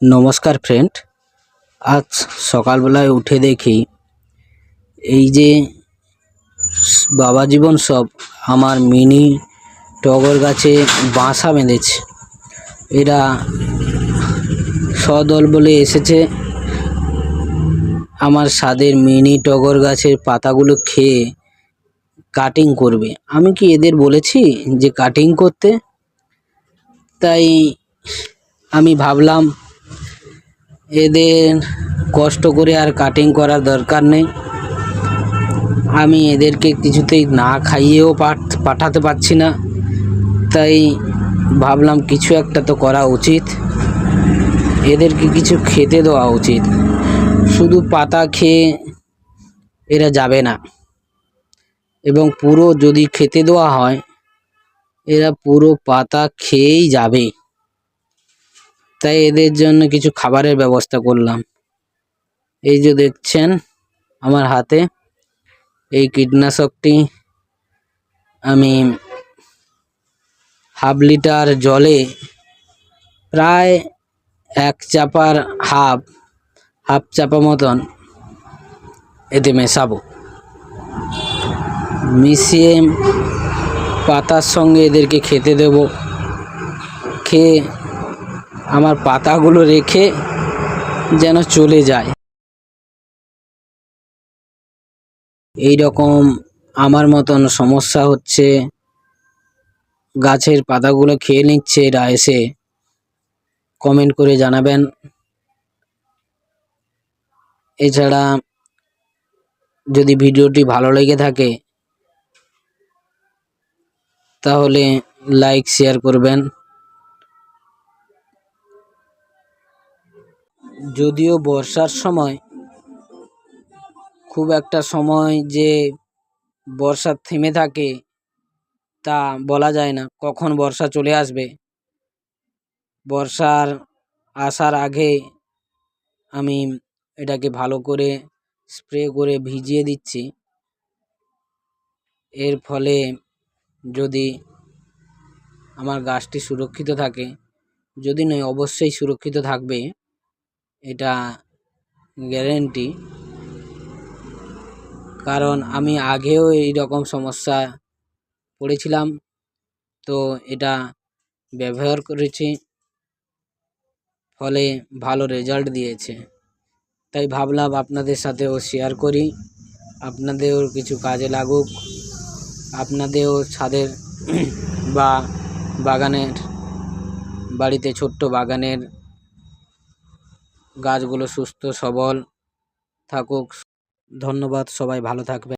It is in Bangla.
নমস্কার ফ্রেন্ড, আজ সকালবেলায় উঠে দেখি এই যে বাবা জীবন সব আমার মিনি টগর গাছে বাসা বেঁধেছে। এরা সদল বলে এসেছে আমার ছাদের মিনি টগর গাছের পাতাগুলো খেয়ে কাটিং করবে। আমি কি এদের বলেছি যে কাটিং করতে? তাই আমি ভাবলাম এদের কষ্ট করে আর কাটিং করার দরকার নেই। আমি এদেরকে কিছুতেই না খাইয়েও পাঠাতে পারছি না, তাই ভাবলাম কিছু একটা তো করা উচিত। এদেরকে কিছু খেতে দেওয়া উচিত। শুধু পাতা খেয়ে এরা যাবে না, এবং পুরো যদি খেতে দেওয়া হয় এরা পুরো পাতা খেয়েই যাবে। তাই এদের জন্য কিছু খাবারের ব্যবস্থা করলাম। এই যে দেখছেন আমার হাতে এই কীটনাশকটি, আমি হাফ লিটার জলে প্রায় এক চাপার হাফ চাপা মতন এতে মেশাবো। মিশিয়ে পাতার সঙ্গে এদেরকে খেতে দেব। খেয়ে আমার পাতাগুলো রেখে যেন চলে যায়। এই রকম আমার মতন সমস্যা হচ্ছে, গাছের পাতাগুলো খেয়ে নিচ্ছে, এরা এসে কমেন্ট করে জানাবেন। এছাড়া যদি ভিডিওটি ভালো লেগে থাকে তাহলে লাইক শেয়ার করবেন। যদিও বর্ষার সময় খুব একটা সময় যে বর্ষা থেমে থাকে তা বলা যায় না, কখন বর্ষা চলে আসবে। বর্ষার আসার আগে আমি এটাকে ভালো করে স্প্রে করে ভিজিয়ে দিচ্ছি। এর ফলে যদি আমার গাছটি সুরক্ষিত থাকে, যদি নয় অবশ্যই সুরক্ষিত থাকবে, এটা গ্যারেন্টি। কারণ আমি আগেও এই রকম সমস্যা পড়েছিলাম, তো এটা ব্যবহার করেছি, ফলে ভালো রেজাল্ট দিয়েছে। তাই ভাবলাম আপনাদের সাথেও শেয়ার করি, আপনাদেরও কিছু কাজে লাগুক। আপনাদেরও ছাদের বা বাগানের, বাড়িতে ছোট্ট বাগানের গাছগুলো সুস্থ সবল থাকুক। ধন্যবাদ, সবাই ভালো থাকবেন।